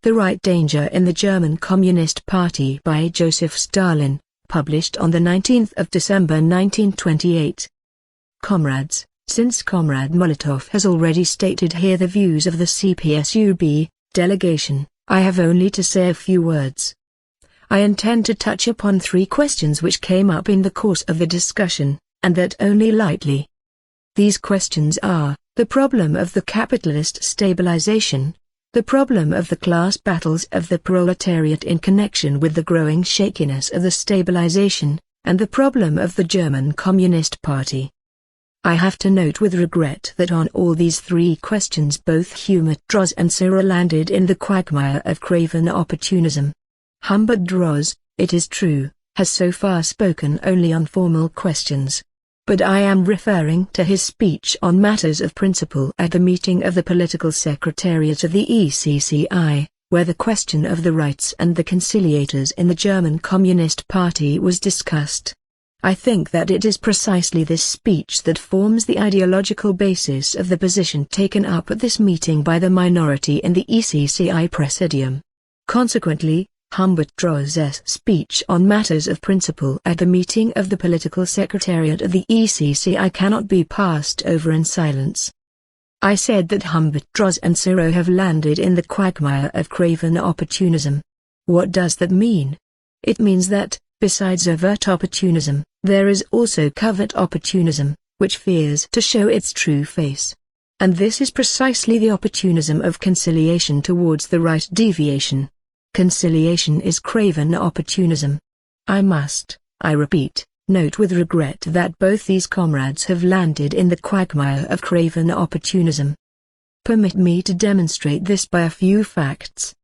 The Right Danger in the German Communist Party by Joseph Stalin, published on the 19th of December 1928. Comrades, since Comrade Molotov has already stated here the views of the CPSUB delegation, I have only to say a few words. I intend to touch upon three questions which came up in the course of the discussion, and that only lightly. These questions are, the problem of the capitalist stabilization, the problem of the class battles of the proletariat in connection with the growing shakiness of the stabilization, and the problem of the German Communist Party. I have to note with regret that on all these three questions both Humbert Droz and Cyril landed in the quagmire of craven opportunism. Humbert Droz, it is true, has so far spoken only on formal questions. But I am referring to his speech on matters of principle at the meeting of the Political Secretariat of the E.C.C.I, where the question of the rights and the conciliators in the German Communist Party was discussed. I think that it is precisely this speech that forms the ideological basis of the position taken up at this meeting by the minority in the E.C.C.I Presidium. Consequently, Humbert Droz's speech on matters of principle at the meeting of the Political Secretariat of the E.C.C.I cannot be passed over in silence. I said that Humbert Droz and Cyril have landed in the quagmire of craven opportunism. What does that mean? It means that, besides overt opportunism, there is also covert opportunism, which fears to show its true face. And this is precisely the opportunism of conciliation towards the right deviation. Conciliation is craven opportunism. I must, I repeat, note with regret that both these comrades have landed in the quagmire of craven opportunism. Permit me to demonstrate this by a few facts.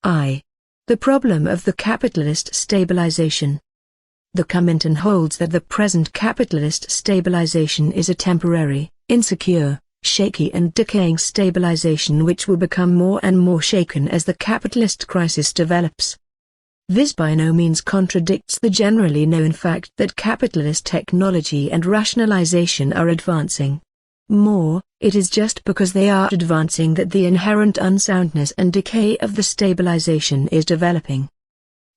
The problem of the capitalist stabilization. The Comintern holds that the present capitalist stabilization is a temporary, insecure, shaky and decaying stabilization which will become more and more shaken as the capitalist crisis develops. This by no means contradicts the generally known fact that capitalist technology and rationalization are advancing. More, it is just because they are advancing that the inherent unsoundness and decay of the stabilization is developing.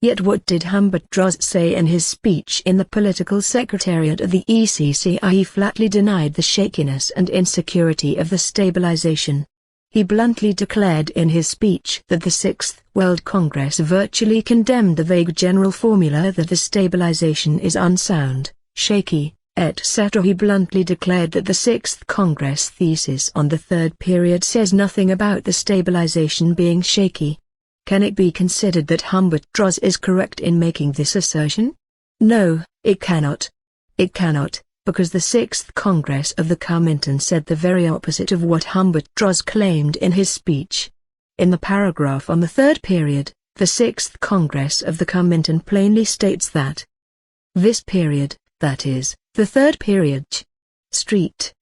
Yet what did Humbert Droz say in his speech in the Political Secretariat of the E.C.C.I? He flatly denied the shakiness and insecurity of the stabilization. He bluntly declared in his speech that the Sixth World Congress virtually condemned the vague general formula that the stabilization is unsound, shaky, etc. He bluntly declared that the Sixth Congress thesis on the third period says nothing about the stabilization being shaky. Can it be considered that Humbert Droz is correct in making this assertion? No, it cannot. It cannot, because the Sixth Congress of the Comintern said the very opposite of what Humbert Droz claimed in his speech. In the paragraph on the third period, the Sixth Congress of the Comintern plainly states that this period, that is, the third period,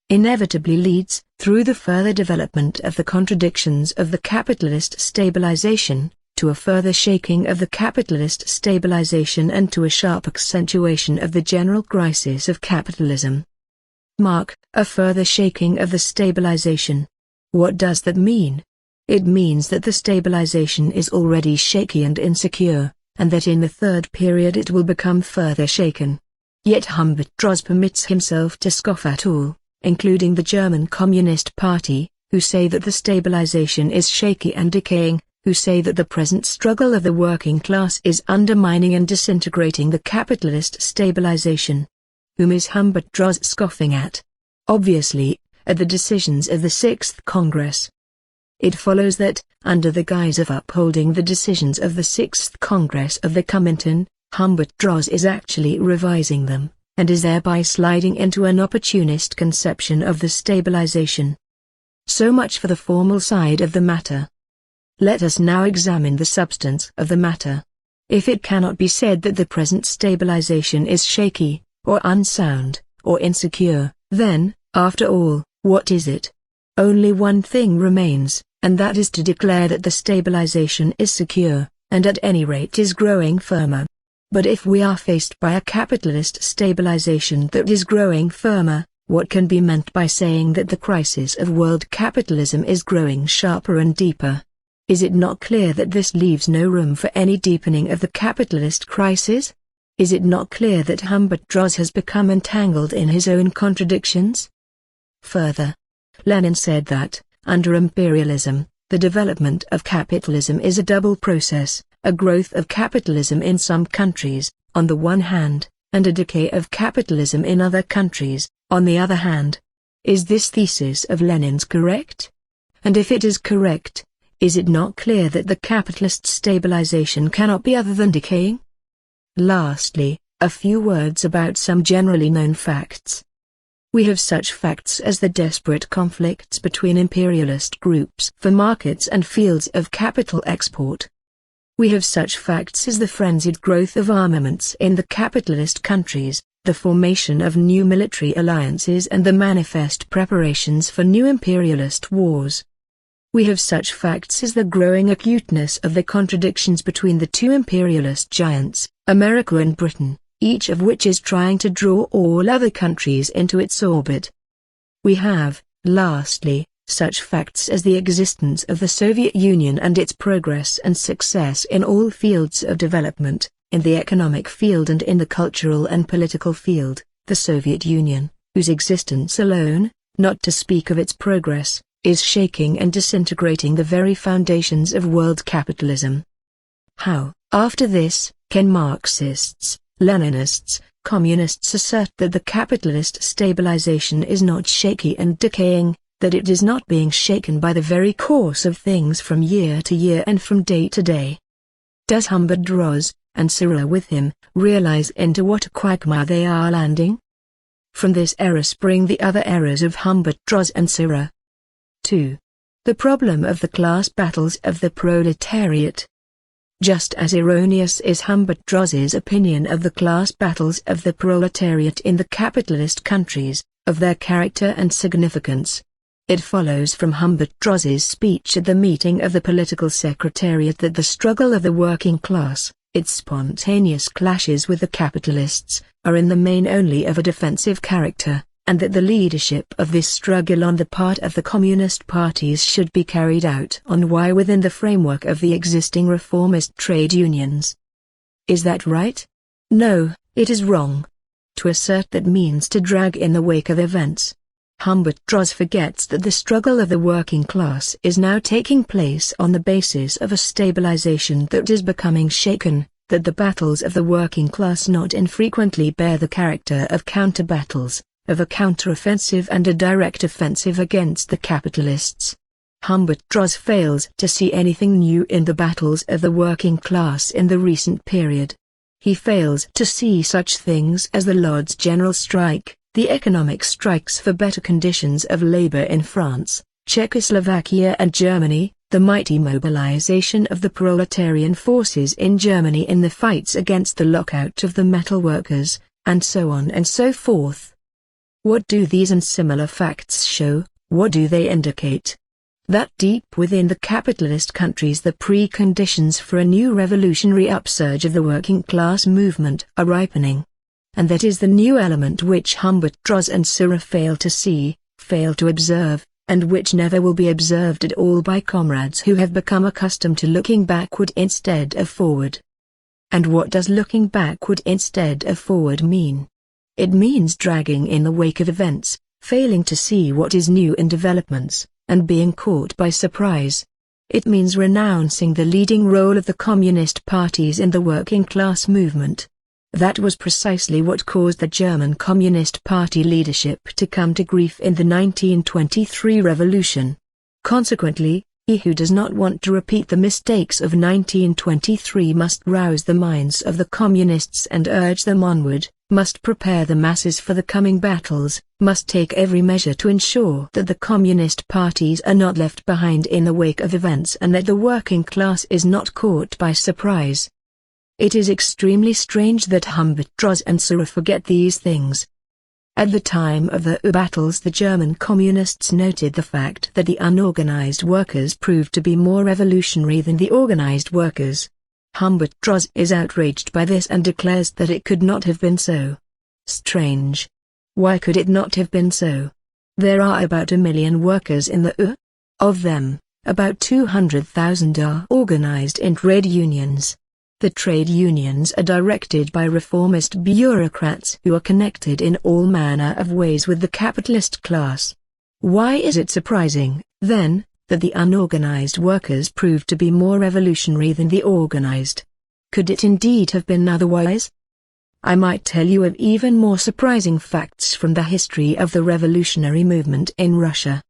inevitably leads, through the further development of the contradictions of the capitalist stabilization, to a further shaking of the capitalist stabilization and to a sharp accentuation of the general crisis of capitalism. A further shaking of the stabilization. What does that mean? It means that the stabilization is already shaky and insecure, and that in the third period it will become further shaken. Yet Humbert Droz permits himself to scoff at all, including the German Communist Party, who say that the stabilization is shaky and decaying, who say that the present struggle of the working class is undermining and disintegrating the capitalist stabilization. Whom is Humbert Droz scoffing at? Obviously, at the decisions of the Sixth Congress. It follows that, under the guise of upholding the decisions of the Sixth Congress of the Comintern, Humbert Droz is actually revising them, and is thereby sliding into an opportunist conception of the stabilization. So much for the formal side of the matter. Let us now examine the substance of the matter. If it cannot be said that the present stabilization is shaky, or unsound, or insecure, then, after all, what is it? Only one thing remains, and that is to declare that the stabilization is secure, and at any rate is growing firmer. But if we are faced by a capitalist stabilization that is growing firmer, what can be meant by saying that the crisis of world capitalism is growing sharper and deeper? Is it not clear that this leaves no room for any deepening of the capitalist crisis? Is it not clear that Humbert Droz has become entangled in his own contradictions? Further, Lenin said that, under imperialism, the development of capitalism is a double process, a growth of capitalism in some countries, on the one hand, and a decay of capitalism in other countries, on the other hand. Is this thesis of Lenin's correct? And if it is correct, is it not clear that the capitalist stabilization cannot be other than decaying? Lastly, a few words about some generally known facts. We have such facts as the desperate conflicts between imperialist groups for markets and fields of capital export. We have such facts as the frenzied growth of armaments in the capitalist countries, the formation of new military alliances and the manifest preparations for new imperialist wars. We have such facts as the growing acuteness of the contradictions between the two imperialist giants, America and Britain, each of which is trying to draw all other countries into its orbit. We have, lastly, such facts as the existence of the Soviet Union and its progress and success in all fields of development, in the economic field and in the cultural and political field, the Soviet Union, whose existence alone, not to speak of its progress, is shaking and disintegrating the very foundations of world capitalism. How, after this, can Marxists, Leninists, Communists assert that the capitalist stabilization is not shaky and decaying, that it is not being shaken by the very course of things from year to year and from day to day? Does Humbert Droz, and Sirra with him, realize into what a quagmire they are landing? From this error spring the other errors of Humbert Droz and Sirra. 2. The problem of the class battles of the proletariat. Just as erroneous is Humbert Droz's opinion of the class battles of the proletariat in the capitalist countries, of their character and significance, it follows from Humbert Droz's speech at the meeting of the political secretariat that the struggle of the working class, its spontaneous clashes with the capitalists, are in the main only of a defensive character, and that the leadership of this struggle on the part of the communist parties should be carried out within the framework of the existing reformist trade unions. Is that right? No, it is wrong. To assert that means to drag in the wake of events. Humbert Droz forgets that the struggle of the working class is now taking place on the basis of a stabilization that is becoming shaken, that the battles of the working class not infrequently bear the character of counter-battles, of a counter-offensive and a direct offensive against the capitalists. Humbert Droz fails to see anything new in the battles of the working class in the recent period. He fails to see such things as the Lord's General Strike, the economic strikes for better conditions of labor in France, Czechoslovakia and Germany, the mighty mobilization of the proletarian forces in Germany in the fights against the lockout of the metal workers, and so on and so forth. What do these and similar facts show? What do they indicate? That deep within the capitalist countries the preconditions for a new revolutionary upsurge of the working class movement are ripening. And that is the new element which Humbert Droz and Sirra fail to see, fail to observe, and which never will be observed at all by comrades who have become accustomed to looking backward instead of forward. And what does looking backward instead of forward mean? It means dragging in the wake of events, failing to see what is new in developments, and being caught by surprise. It means renouncing the leading role of the communist parties in the working class movement. That was precisely what caused the German Communist Party leadership to come to grief in the 1923 revolution. Consequently, he who does not want to repeat the mistakes of 1923 must rouse the minds of the communists and urge them onward, must prepare the masses for the coming battles, must take every measure to ensure that the communist parties are not left behind in the wake of events and that the working class is not caught by surprise. It is extremely strange that Humbert Droz and Sirra forget these things. At the time of the battles the German communists noted the fact that the unorganized workers proved to be more revolutionary than the organized workers. Humbert Droz is outraged by this and declares that it could not have been so. Strange. Why could it not have been so? There are about 1 million workers in the Of them, About 200,000 are organized in trade unions. The trade unions are directed by reformist bureaucrats who are connected in all manner of ways with the capitalist class. Why is it surprising, then, that the unorganized workers proved to be more revolutionary than the organized? Could it indeed have been otherwise? I might tell you of even more surprising facts from the history of the revolutionary movement in Russia.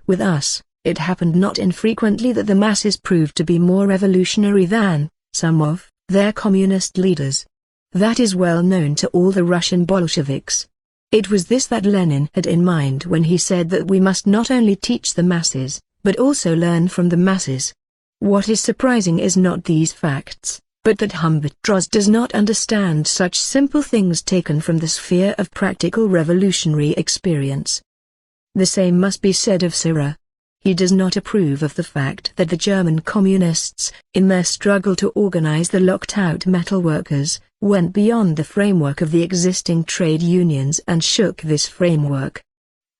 With us, it happened not infrequently that the masses proved to be more revolutionary than some of their communist leaders. That is well known to all the Russian Bolsheviks. It was this that Lenin had in mind when he said that we must not only teach the masses, but also learn from the masses. What is surprising is not these facts, but that Humbert Droz does not understand such simple things taken from the sphere of practical revolutionary experience. The same must be said of Sira. He does not approve of the fact that the German communists, in their struggle to organize the locked-out metal workers, went beyond the framework of the existing trade unions and shook this framework.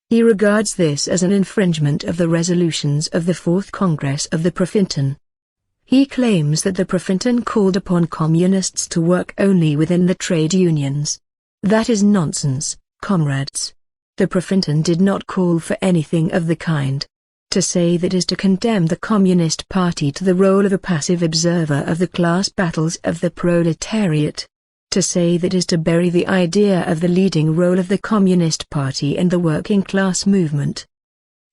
He regards this as an infringement of the resolutions of the Fourth Congress of the Presidium. He claims that the Presidium called upon communists to work only within the trade unions. That is nonsense, comrades. The Presidium did not call for anything of the kind. To say that is to condemn the Communist Party to the role of a passive observer of the class battles of the proletariat. To say that is to bury the idea of the leading role of the Communist Party in the working class movement.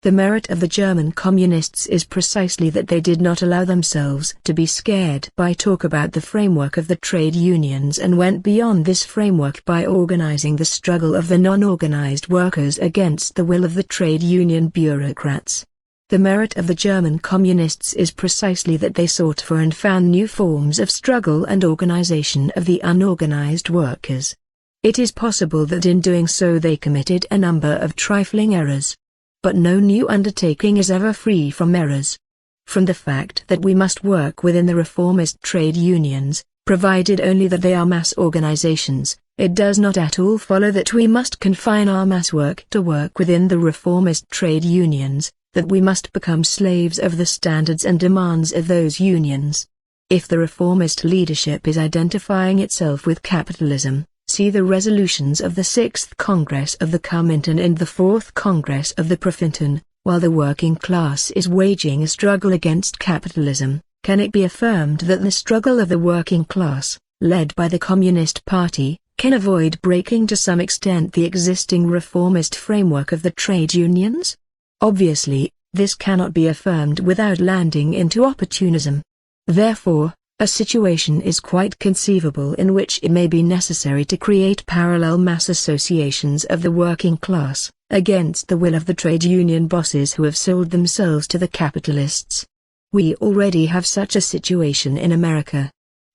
The merit of the German Communists is precisely that they did not allow themselves to be scared by talk about the framework of the trade unions and went beyond this framework by organizing the struggle of the non-organized workers against the will of the trade union bureaucrats. The merit of the German Communists is precisely that they sought for and found new forms of struggle and organization of the unorganized workers. It is possible that in doing so they committed a number of trifling errors. But no new undertaking is ever free from errors. From the fact that we must work within the reformist trade unions, provided only that they are mass organizations, it does not at all follow that we must confine our mass work to work within the reformist trade unions, that we must become slaves of the standards and demands of those unions. If the reformist leadership is identifying itself with capitalism, see the resolutions of the 6th Congress of the Comintern and the 4th Congress of the Presidium, while the working class is waging a struggle against capitalism, can it be affirmed that the struggle of the working class, led by the Communist Party, can avoid breaking to some extent the existing reformist framework of the trade unions? Obviously, this cannot be affirmed without landing into opportunism. Therefore, a situation is quite conceivable in which it may be necessary to create parallel mass associations of the working class, against the will of the trade union bosses who have sold themselves to the capitalists. We already have such a situation in America.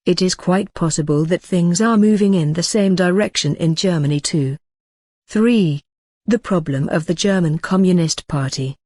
It is quite possible that things are moving in the same direction in Germany too. 3. The problem of the German Communist Party.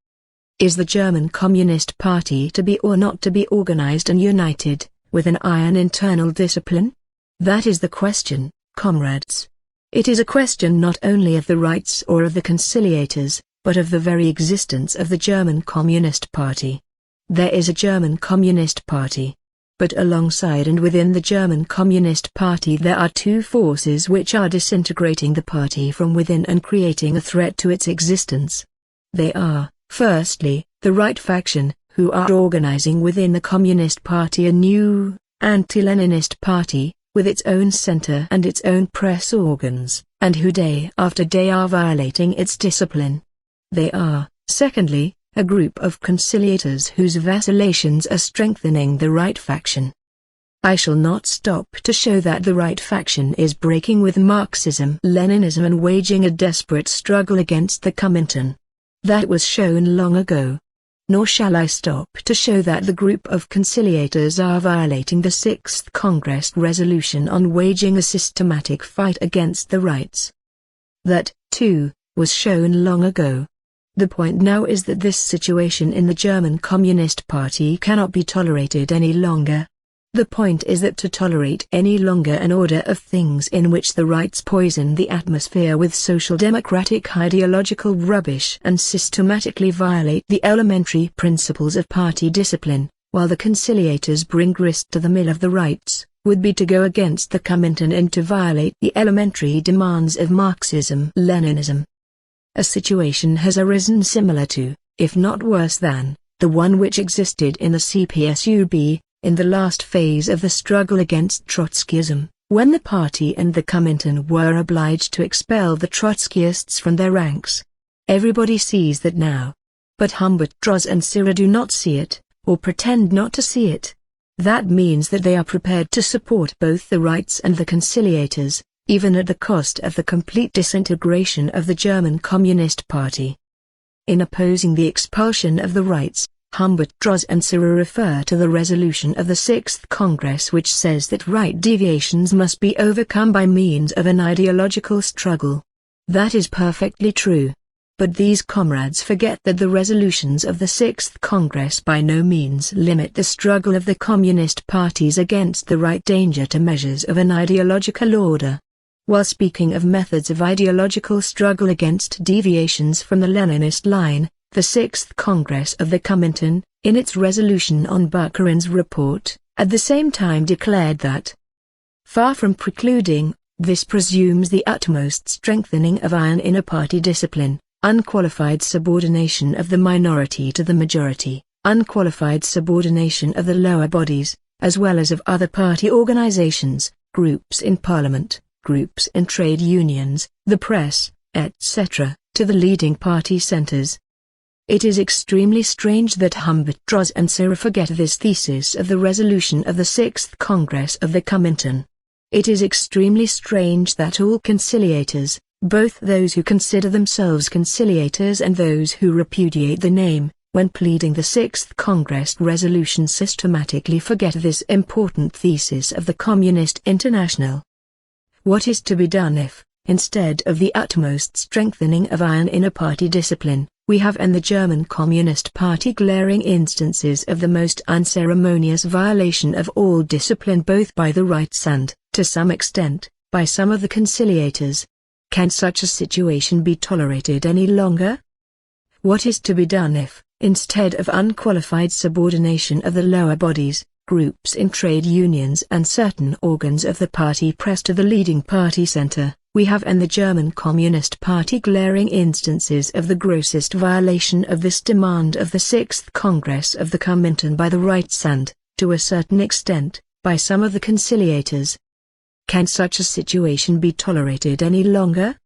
Is the German Communist Party to be or not to be organized and united, with an iron internal discipline? That is the question, comrades. It is a question not only of the rights or of the conciliators, but of the very existence of the German Communist Party. There is a German Communist Party. But alongside and within the German Communist Party there are two forces which are disintegrating the party from within and creating a threat to its existence. They are, firstly, the right faction, who are organizing within the Communist Party a new, anti-Leninist party, with its own center and its own press organs, and who day after day are violating its discipline. They are, secondly, a group of conciliators whose vacillations are strengthening the right faction. I shall not stop to show that the right faction is breaking with Marxism-Leninism and waging a desperate struggle against the Comintern. That was shown long ago. Nor shall I stop to show that the group of conciliators are violating the 6th Congress resolution on waging a systematic fight against the rights. That, too, was shown long ago. The point now is that this situation in the German Communist Party cannot be tolerated any longer. The point is that to tolerate any longer an order of things in which the rights poison the atmosphere with social democratic ideological rubbish and systematically violate the elementary principles of party discipline, while the conciliators bring grist to the mill of the rights, would be to go against the Comintern and to violate the elementary demands of Marxism-Leninism. A situation has arisen similar to, if not worse than, the one which existed in the CPSUB, in the last phase of the struggle against Trotskyism, when the party and the Comintern were obliged to expel the Trotskyists from their ranks. Everybody sees that now. But Humbert Droz and Sirra do not see it, or pretend not to see it. That means that they are prepared to support both the rights and the conciliators, even at the cost of the complete disintegration of the German Communist Party. In opposing the expulsion of the rights, Humbert Droz and Sirra refer to the resolution of the Sixth Congress which says that right deviations must be overcome by means of an ideological struggle. That is perfectly true. But these comrades forget that the resolutions of the Sixth Congress by no means limit the struggle of the communist parties against the right danger to measures of an ideological order. While speaking of methods of ideological struggle against deviations from the Leninist line, the Sixth Congress of the Comintern, in its resolution on Bukharin's report, at the same time declared that, far from precluding, this presumes the utmost strengthening of iron inner party discipline, unqualified subordination of the minority to the majority, unqualified subordination of the lower bodies, as well as of other party organizations, groups in parliament, groups in trade unions, the press, etc., to the leading party centers. It is extremely strange that Humbert Droz and Sirra forget this thesis of the resolution of the Sixth Congress of the Comintern. It is extremely strange that all conciliators, both those who consider themselves conciliators and those who repudiate the name, when pleading the Sixth Congress resolution systematically forget this important thesis of the Communist International. What is to be done if, instead of the utmost strengthening of iron inner party discipline, we have in the German Communist Party glaring instances of the most unceremonious violation of all discipline both by the rights and, to some extent, by some of the conciliators? Can such a situation be tolerated any longer? What is to be done if, instead of unqualified subordination of the lower bodies, groups in trade unions and certain organs of the party press to the leading party center, we have in the German Communist Party glaring instances of the grossest violation of this demand of the Sixth Congress of the Comintern by the rights and, to a certain extent, by some of the conciliators? Can such a situation be tolerated any longer?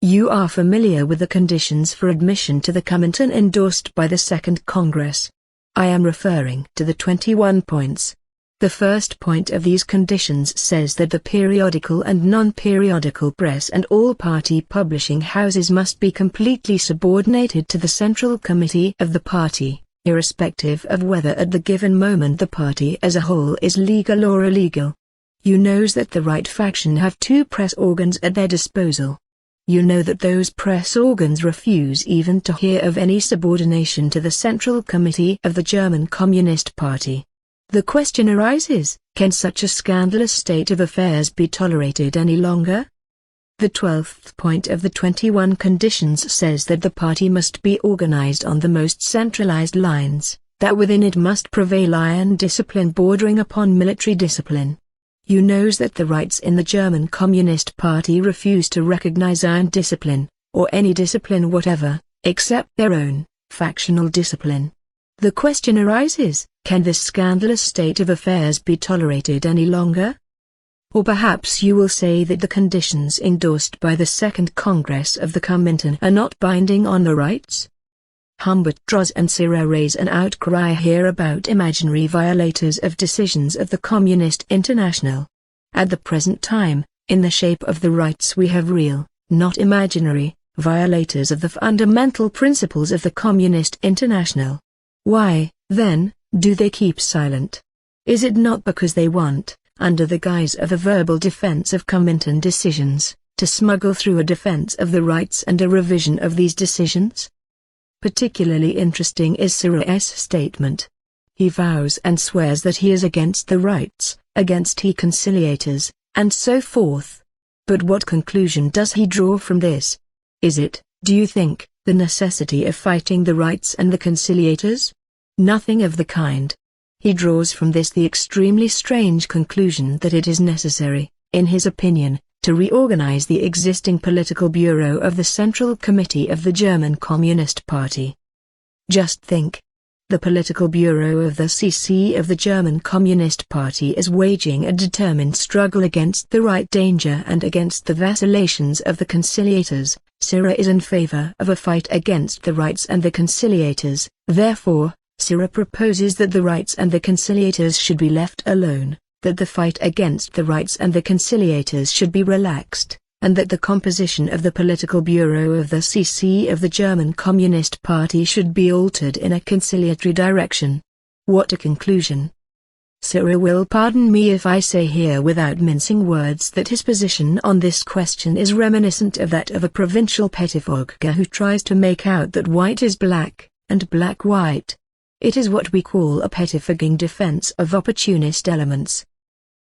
You are familiar with the conditions for admission to the Comintern endorsed by the Second Congress. I am referring to the 21 points. The first point of these conditions says that the periodical and non-periodical press and all party publishing houses must be completely subordinated to the Central Committee of the party, irrespective of whether at the given moment the party as a whole is legal or illegal. You know that the right faction have two press organs at their disposal. You know that those press organs refuse even to hear of any subordination to the Central Committee of the German Communist Party. The question arises, can such a scandalous state of affairs be tolerated any longer? The 12th point of the 21 conditions says that the party must be organized on the most centralized lines, that within it must prevail iron discipline bordering upon military discipline. You know that the rights in the German Communist Party refuse to recognize iron discipline, or any discipline whatever, except their own, factional discipline. The question arises, can this scandalous state of affairs be tolerated any longer? Or perhaps you will say that the conditions endorsed by the Second Congress of the Comintern are not binding on the rights? Humbert Droz and Sirra raise an outcry here about imaginary violators of decisions of the Communist International. At the present time, in the shape of the rights we have real, not imaginary, violators of the fundamental principles of the Communist International. Why, then, do they keep silent? Is it not because they want, under the guise of a verbal defense of Comintern decisions, to smuggle through a defense of the rights and a revision of these decisions? Particularly interesting is Sirra's statement. He vows and swears that he is against the rights, against he conciliators, and so forth. But what conclusion does he draw from this? Is it, do you think, the necessity of fighting the rights and the conciliators? Nothing of the kind. He draws from this the extremely strange conclusion that it is necessary, in his opinion, to reorganize the existing political bureau of the Central Committee of the German Communist Party. Just think. The political bureau of the E.C.C.I. of the German Communist Party is waging a determined struggle against the right danger and against the vacillations of the conciliators. E.C.C.I. is in favor of a fight against the rights and the conciliators. Therefore, E.C.C.I. proposes that the rights and the conciliators should be left alone, that the fight against the rights and the conciliators should be relaxed, and that the composition of the political bureau of the E.C.C.I. of the German Communist Party should be altered in a conciliatory direction. What a conclusion! E.C.C.I. will pardon me if I say here without mincing words that his position on this question is reminiscent of that of a provincial pettifogger who tries to make out that white is black, and black white. It is what we call a pettifogging defense of opportunist elements.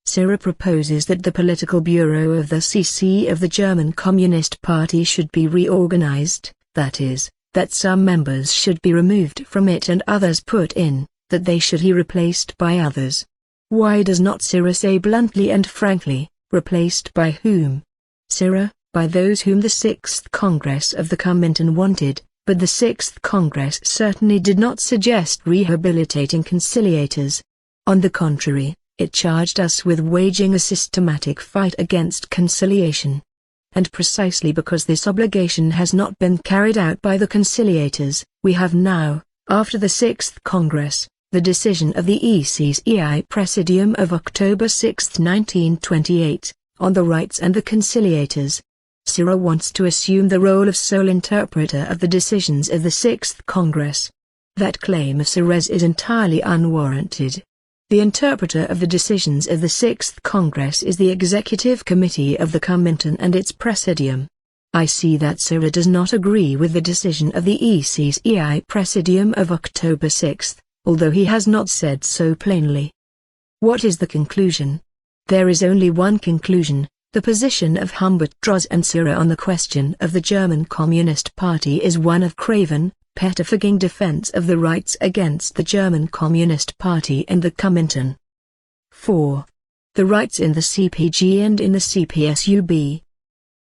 E.C.C.I. proposes that the political bureau of the E.C.C.I. of the German Communist Party should be reorganized, that is, that some members should be removed from it and others put in, that they should be replaced by others. Why does not E.C.C.I. say bluntly and frankly, replaced by whom? E.C.C.I., by those whom the 6th Congress of the Comintern wanted, but the 6th Congress certainly did not suggest rehabilitating conciliators. On the contrary, it charged us with waging a systematic fight against conciliation. And precisely because this obligation has not been carried out by the conciliators, we have now, after the 6th Congress, the decision of the E.C.C.I. Presidium of October 6, 1928, on the rights and the conciliators. E.C.C.I. wants to assume the role of sole interpreter of the decisions of the 6th Congress. That claim of E.C.C.I.'s is entirely unwarranted. The interpreter of the decisions of the 6th Congress is the Executive Committee of the Comintern and its Presidium. I see that E.C.C.I. does not agree with the decision of the E.C.C.I. Presidium of October 6, although he has not said so plainly. What is the conclusion? There is only one conclusion. The position of Humbert Droz and E.C.C.I. on the question of the German Communist Party is one of craven, pettifogging defense of the rights against the German Communist Party and the Comintern. 4. The rights in the CPG and in the CPSUB.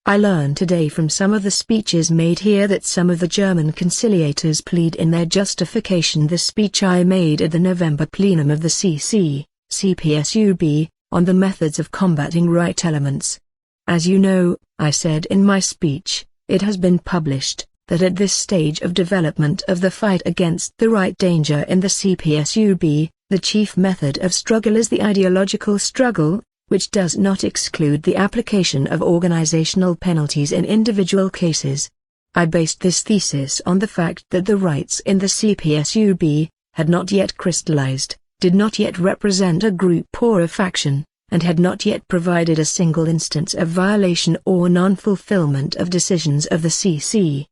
I learned today from some of the speeches made here that some of the German conciliators plead in their justification the speech I made at the November plenum of the CPSUB, on the methods of combating right elements. As you know, I said in my speech, it has been published, that at this stage of development of the fight against the right danger in the CPSUB, the chief method of struggle is the ideological struggle, which does not exclude the application of organizational penalties in individual cases. I based this thesis on the fact that the rights in the CPSUB had not yet crystallized, did not yet represent a group or a faction, and had not yet provided a single instance of violation or non-fulfillment of decisions of the CPSUB.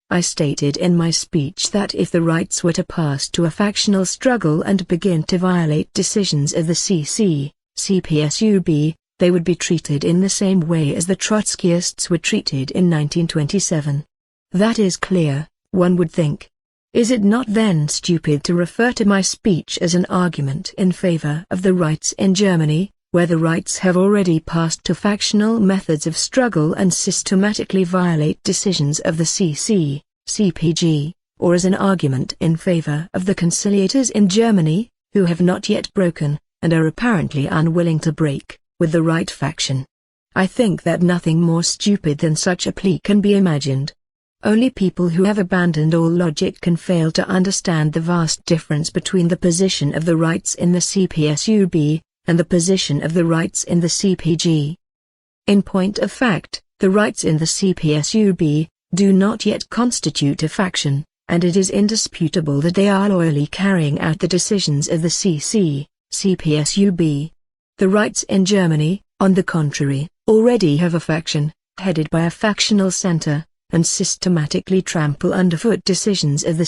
I stated in my speech that if the rights were to pass to a factional struggle and begin to violate decisions of the CPSUB, they would be treated in the same way as the Trotskyists were treated in 1927. That is clear, one would think. Is it not then stupid to refer to my speech as an argument in favor of the rights in Germany, where the rights have already passed to factional methods of struggle and systematically violate decisions of the CPG, or as an argument in favor of the conciliators in Germany, who have not yet broken, and are apparently unwilling to break, with the right faction? I think that nothing more stupid than such a plea can be imagined. Only people who have abandoned all logic can fail to understand the vast difference between the position of the rights in the CPSUB, and the position of the rights in the CPG. In point of fact, the rights in the CPSUB do not yet constitute a faction, and it is indisputable that they are loyally carrying out the decisions of the CPSUB. The rights in Germany, on the contrary, already have a faction, headed by a factional center, and systematically trample underfoot decisions of the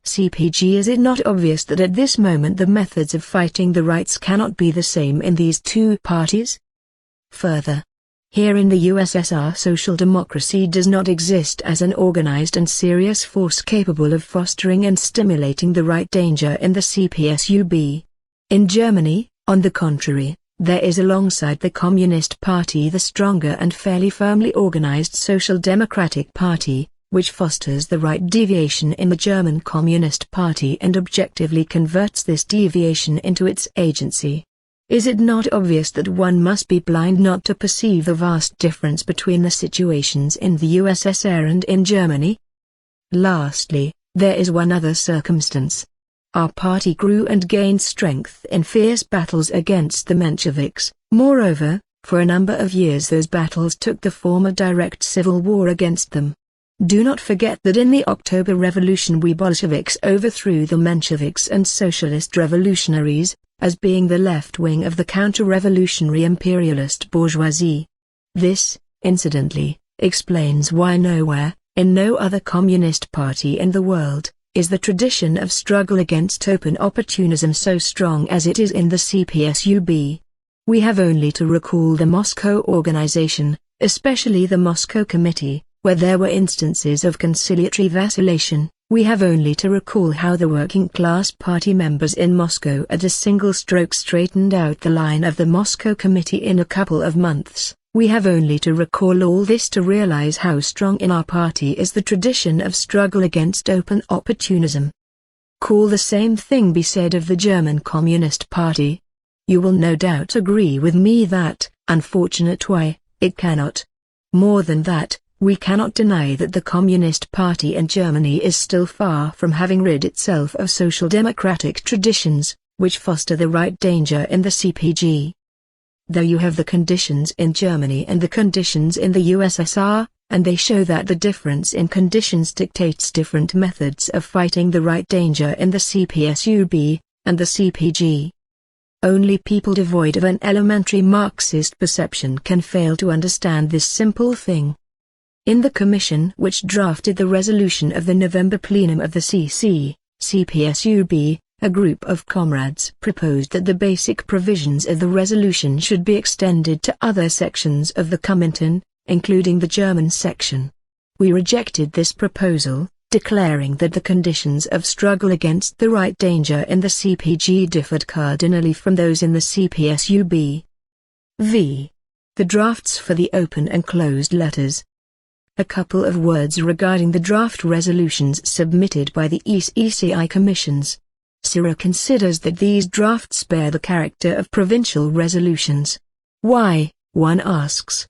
CPG. Is it not obvious that at this moment the methods of fighting the rights cannot be the same in these two parties? Further, here in the USSR, social democracy does not exist as an organized and serious force capable of fostering and stimulating the right danger in the CPSUB. In Germany, on the contrary, there is alongside the Communist Party the stronger and fairly firmly organized Social Democratic Party, which fosters the right deviation in the German Communist Party and objectively converts this deviation into its agency. Is it not obvious that one must be blind not to perceive the vast difference between the situations in the USSR and in Germany? Lastly, there is one other circumstance. Our party grew and gained strength in fierce battles against the Mensheviks. Moreover, for a number of years those battles took the form of direct civil war against them. Do not forget that in the October Revolution we Bolsheviks overthrew the Mensheviks and socialist revolutionaries, as being the left wing of the counter-revolutionary imperialist bourgeoisie. This, incidentally, explains why nowhere, in no other communist party in the world, is the tradition of struggle against open opportunism so strong as it is in the CPSUB. We have only to recall the Moscow organization, especially the Moscow Committee, where there were instances of conciliatory vacillation. We have only to recall how the working-class party members in Moscow at a single stroke straightened out the line of the Moscow Committee in a couple of months. We have only to recall all this to realize how strong in our party is the tradition of struggle against open opportunism. Could the same thing be said of the German Communist Party? You will no doubt agree with me that, unfortunately, it cannot. More than that, we cannot deny that the Communist Party in Germany is still far from having rid itself of social democratic traditions, which foster the right danger in the CPG. Though you have the conditions in Germany and the conditions in the USSR, and they show that the difference in conditions dictates different methods of fighting the right danger in the CPSUB and the CPG. Only people devoid of an elementary Marxist perception can fail to understand this simple thing. In the commission which drafted the resolution of the November plenum of the CPSUB, a group of comrades proposed that the basic provisions of the resolution should be extended to other sections of the Comintern, including the German section. We rejected this proposal, declaring that the conditions of struggle against the right danger in the CPG differed cardinally from those in the CPSUB. V. The drafts for the open and closed letters. A couple of words regarding the draft resolutions submitted by the E.C.C.I commissions. Sira considers that these drafts bear the character of provincial resolutions. Why, one asks.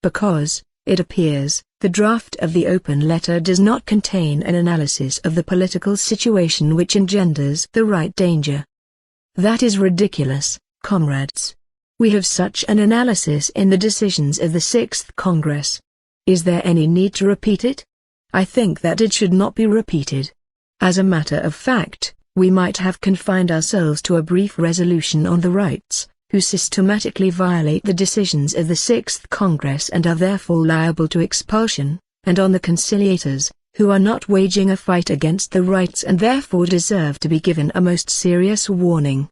Because, it appears, the draft of the open letter does not contain an analysis of the political situation which engenders the right danger. That is ridiculous, comrades. We have such an analysis in the decisions of the 6th Congress. Is there any need to repeat it? I think that it should not be repeated. As a matter of fact, we might have confined ourselves to a brief resolution on the rights, who systematically violate the decisions of the 6th Congress and are therefore liable to expulsion, and on the conciliators, who are not waging a fight against the rights and therefore deserve to be given a most serious warning.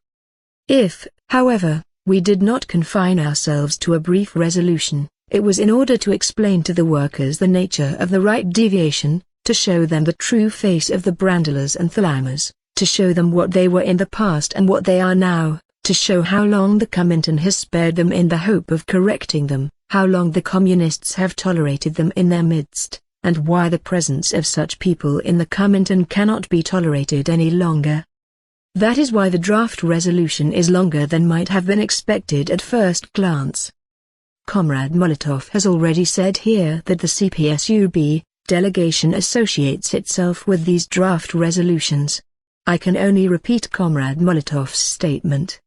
If, however, we did not confine ourselves to a brief resolution, it was in order to explain to the workers the nature of the right deviation, to show them the true face of the Brandelers and Thalhamers, to show them what they were in the past and what they are now, to show how long the Comintern has spared them in the hope of correcting them, how long the Communists have tolerated them in their midst, and why the presence of such people in the Comintern cannot be tolerated any longer. That is why the draft resolution is longer than might have been expected at first glance. Comrade Molotov has already said here that the CPSUB delegation associates itself with these draft resolutions. I can only repeat Comrade Molotov's statement.